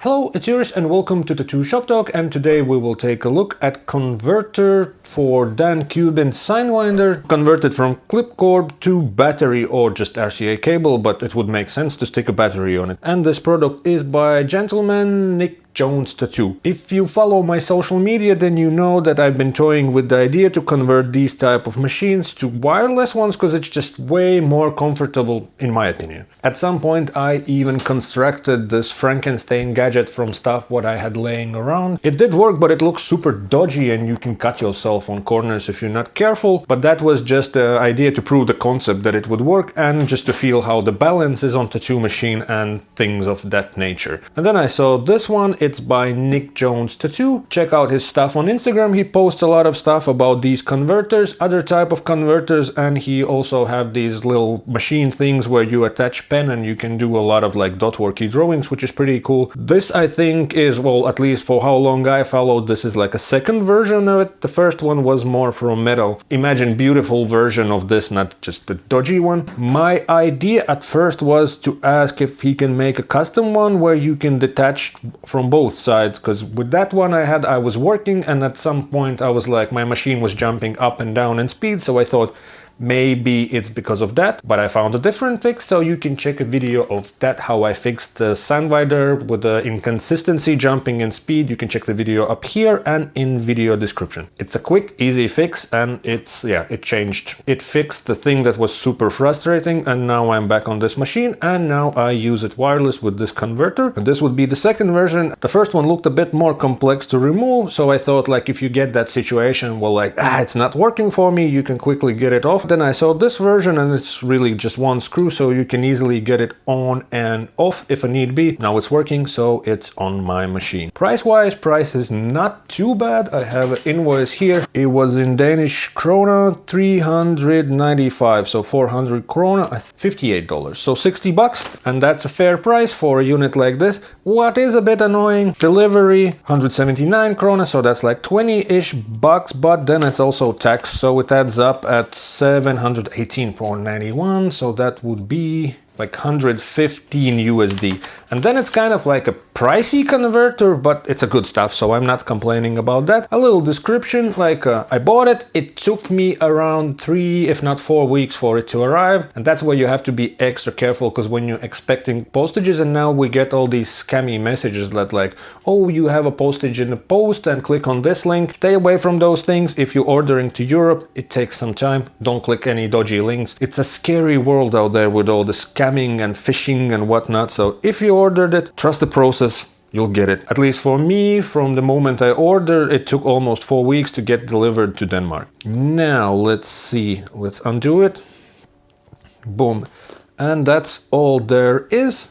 Hello, it's Juris and welcome to Tattoo Shop Talk, and today we will take a look at converter for Dan Cuban Sidewinder, converted from clip cord to battery or just RCA cable, but it would make sense to stick a battery on it. And this product is by gentleman Nick Jones Tattoo. If you follow my social media, then you know that I've been toying with the idea to convert these type of machines to wireless ones because it's just way more comfortable in my opinion. At some point I even constructed this Frankenstein gadget from stuff what I had laying around. It did work, but it looks super dodgy and you can cut yourself on corners if you're not careful. But that was just the idea to prove the concept that it would work and just to feel how the balance is on tattoo machine and things of that nature. And then I saw this one. It's by Nick Jones Tattoo. Check out his stuff on Instagram. He posts a lot of stuff about these converters, other type of converters, and he also have these little machine things where you attach pen and you can do a lot of like dot worky drawings, which is pretty cool. This I think is, well, at least for how long I followed, this is like a second version of it. The first one was more from metal. Imagine beautiful version of this, not just the dodgy one. My idea at first was to ask if he can make a custom one where you can detach from both sides, because with that one I was working and at some point I was like, my machine was jumping up and down in speed, so I thought maybe it's because of that, but I found a different fix, so you can check a video of that, how I fixed the Sidewinder with the inconsistency jumping in speed. You can check the video up here and in video description. It's a quick, easy fix, and it changed. It fixed the thing that was super frustrating, and now I'm back on this machine, and now I use it wireless with this converter. And this would be the second version. The first one looked a bit more complex to remove, so I thought like if you get that situation, well, like, it's not working for me, you can quickly get it off. Then I saw this version and it's really just one screw, so you can easily get it on and off if a need be. Now it's working, so it's on my machine. Price-wise, price is not too bad. I have an invoice here. It was in Danish krona, 395, so 400 krona, $58, so 60 bucks, and that's a fair price for a unit like this. What is a bit annoying, delivery 179 krona, so that's like 20-ish bucks, but then it's also tax, so it adds up at 718.91, so that would be like 115 USD. And then it's kind of like a pricey converter, but it's a good stuff, so I'm not complaining about that. A little description, like I bought it. It took me around 3, if not 4 weeks for it to arrive. And that's where you have to be extra careful, because when you're expecting postages, and now we get all these scammy messages that like, oh, you have a postage in the post and click on this link. Stay away from those things. If you're ordering to Europe, it takes some time. Don't click any dodgy links. It's a scary world out there with all the scamming and phishing and whatnot. So if you ordered it, trust the process. You'll get it. At least for me, from the moment I ordered, it took almost 4 weeks to get delivered to Denmark. Now, let's see. Let's undo it. Boom. And that's all there is.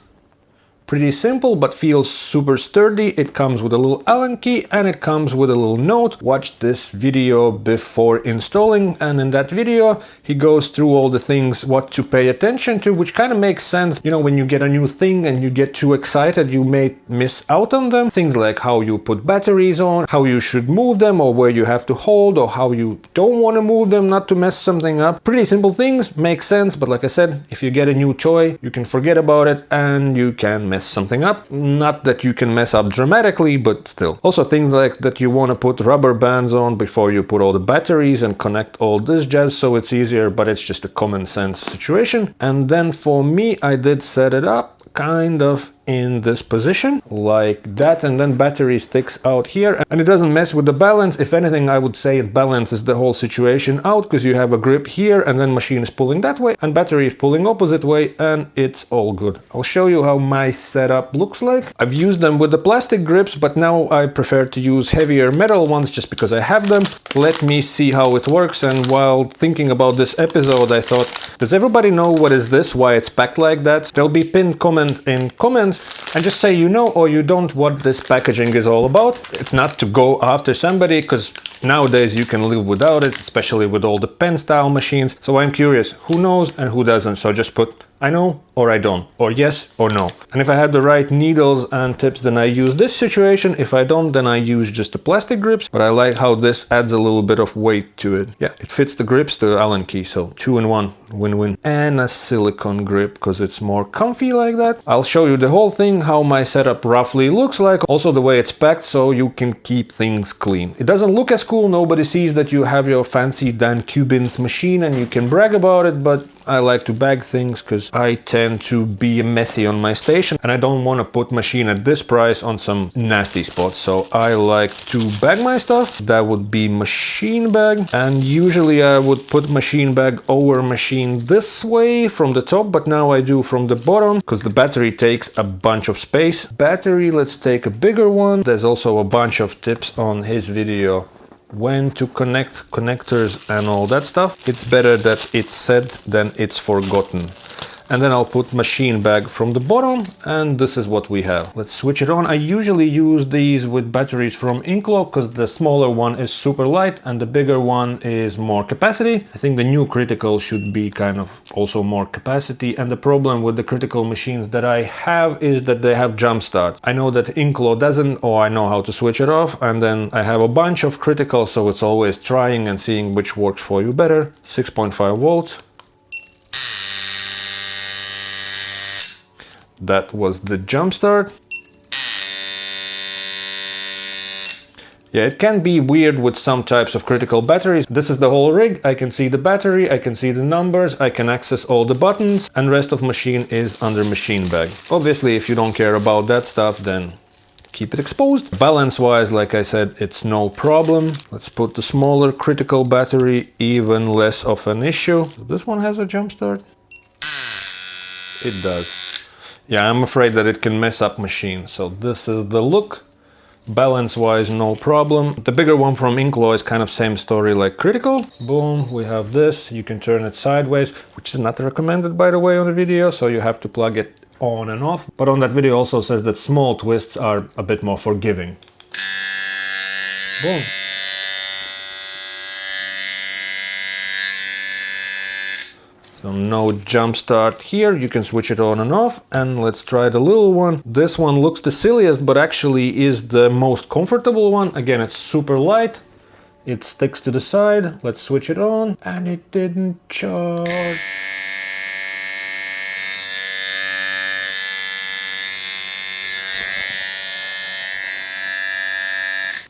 Pretty simple, but feels super sturdy. It comes with a little Allen key and it comes with a little note. Watch this video before installing, and in that video he goes through all the things what to pay attention to, which kind of makes sense. You know, when you get a new thing and you get too excited, you may miss out on them. Things like how you put batteries on, how you should move them, or where you have to hold, or how you don't want to move them not to mess something up. Pretty simple things, make sense, but like I said, if you get a new toy, you can forget about it and you can mess something up. Not that you can mess up dramatically, but still. Also things like that you want to put rubber bands on before you put all the batteries and connect all this jazz, so it's easier, but it's just a common sense situation. And then for me, I did set it up kind of in this position like that, and then battery sticks out here and it doesn't mess with the balance. If anything, I would say it balances the whole situation out, because you have a grip here and then machine is pulling that way and battery is pulling opposite way, and it's all good. I'll show you how my setup looks like. I've used them with the plastic grips, but now I prefer to use heavier metal ones just because I have them. Let me see how it works. And while thinking about this episode, I thought, does everybody know what is this, why it's packed like that? There'll be pinned comment in comments, and just say you know or you don't what this packaging is all about. It's not to go after somebody, because nowadays you can live without it, especially with all the pen style machines. So I'm curious, who knows and who doesn't? So just put I know or I don't, or yes or no. And if I had the right needles and tips, then I use this situation. If I don't, then I use just the plastic grips, but I like how this adds a little bit of weight to it. Yeah, it fits the grips to the Allen key, so 2-in-1, win-win. And a silicone grip, because it's more comfy like that. I'll show you the whole thing, how my setup roughly looks like, also the way it's packed, so you can keep things clean. It doesn't look as cool, nobody sees that you have your fancy Dan Cuban's machine and you can brag about it, but I like to bag things because I tend to be messy on my station and I don't want to put machine at this price on some nasty spots. So I like to bag my stuff. That would be machine bag, and usually I would put machine bag over machine this way from the top, but now I do from the bottom because the battery takes a bunch of space. Battery, let's take a bigger one. There's also a bunch of tips on his video when to connect connectors and all that stuff. It's better that it's said than it's forgotten. And then I'll put machine bag from the bottom, and this is what we have. Let's switch it on. I usually use these with batteries from Inkclaw because the smaller one is super light and the bigger one is more capacity. I think the new critical should be kind of also more capacity, and the problem with the critical machines that I have is that they have jump starts. I know that Inkclaw doesn't, or I know how to switch it off, and then I have a bunch of critical, so it's always trying and seeing which works for you better. 6.5 volts. That was the jump start. Yeah, it can be weird with some types of critical batteries. This is the whole rig. I can see the battery, I can see the numbers, I can access all the buttons, and rest of machine is under machine bag. Obviously, if you don't care about that stuff, then keep it exposed. Balance-wise, like I said, it's no problem. Let's put the smaller critical battery, even less of an issue. This one has a jump start. It does. Yeah, I'm afraid that it can mess up machine. So this is the look. Balance-wise, no problem. The bigger one from Inkclaw is kind of same story like critical. Boom, we have this. You can turn it sideways, which is not recommended, by the way, on the video. So you have to plug it on and off. But on that video also says that small twists are a bit more forgiving. Boom. So no jump start here, you can switch it on and off, and let's try the little one. This one looks the silliest, but actually is the most comfortable one. Again, it's super light, it sticks to the side. Let's switch it on, and it didn't charge.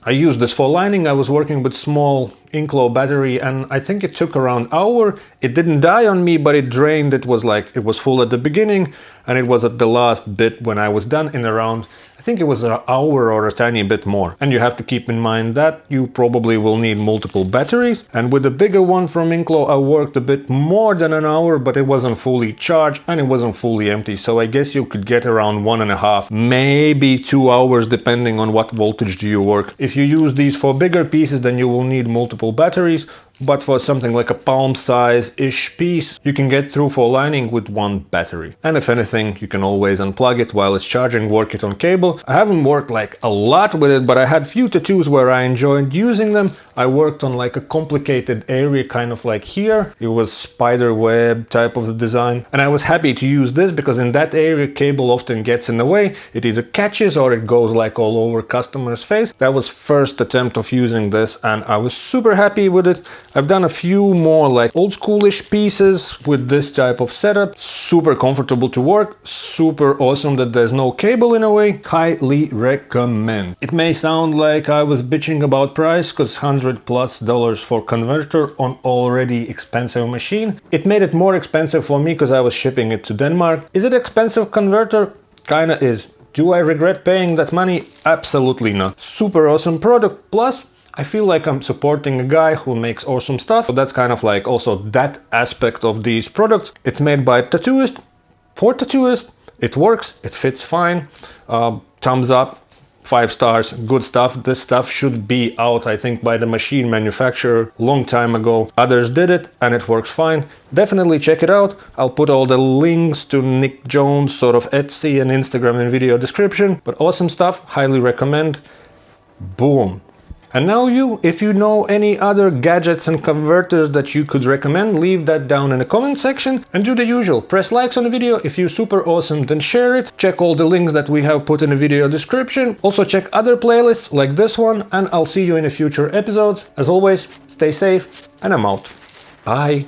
I used this for lining. I was working with small Inkclaw battery and I think it took around an hour. It didn't die on me, but it drained. It was like, it was full at the beginning and it was at the last bit when I was done in around, I think it was an hour or a tiny bit more. And you have to keep in mind that you probably will need multiple batteries. And with the bigger one from Inkclaw, I worked a bit more than an hour, but it wasn't fully charged and it wasn't fully empty. So I guess you could get around 1.5, maybe 2 hours, depending on what voltage do you work. If you use these for bigger pieces, then you will need multiple batteries. But for something like a palm size-ish piece, you can get through for lining with one battery. And if anything, you can always unplug it while it's charging, work it on cable. I haven't worked like a lot with it, but I had few tattoos where I enjoyed using them. I worked on like a complicated area, kind of like here. It was spider web type of the design. And I was happy to use this because in that area, cable often gets in the way. It either catches or it goes like all over customer's face. That was first attempt of using this and I was super happy with it. I've done a few more like old schoolish pieces with this type of setup. Super comfortable to work, super awesome that there's no cable in a way. Highly recommend. It may sound like I was bitching about price because $100+ for converter on already expensive machine. It made it more expensive for me because I was shipping it to Denmark. Is it expensive converter? Kinda is. Do I regret paying that money? Absolutely not. Super awesome product. Plus, I feel like I'm supporting a guy who makes awesome stuff. So that's kind of like also that aspect of these products. It's made by a tattooist, for tattooists. It works, it fits fine. Thumbs up, 5 stars, good stuff. This stuff should be out, I think, by the machine manufacturer long time ago. Others did it and it works fine. Definitely check it out. I'll put all the links to Nick Jones, sort of Etsy and Instagram in video description. But awesome stuff, highly recommend. Boom. And now if you know any other gadgets and converters that you could recommend, leave that down in the comment section, and do the usual. Press likes on the video. If you're super awesome, then share it. Check all the links that we have put in the video description. Also check other playlists like this one, and I'll see you in the future episodes. As always, stay safe, and I'm out. Bye.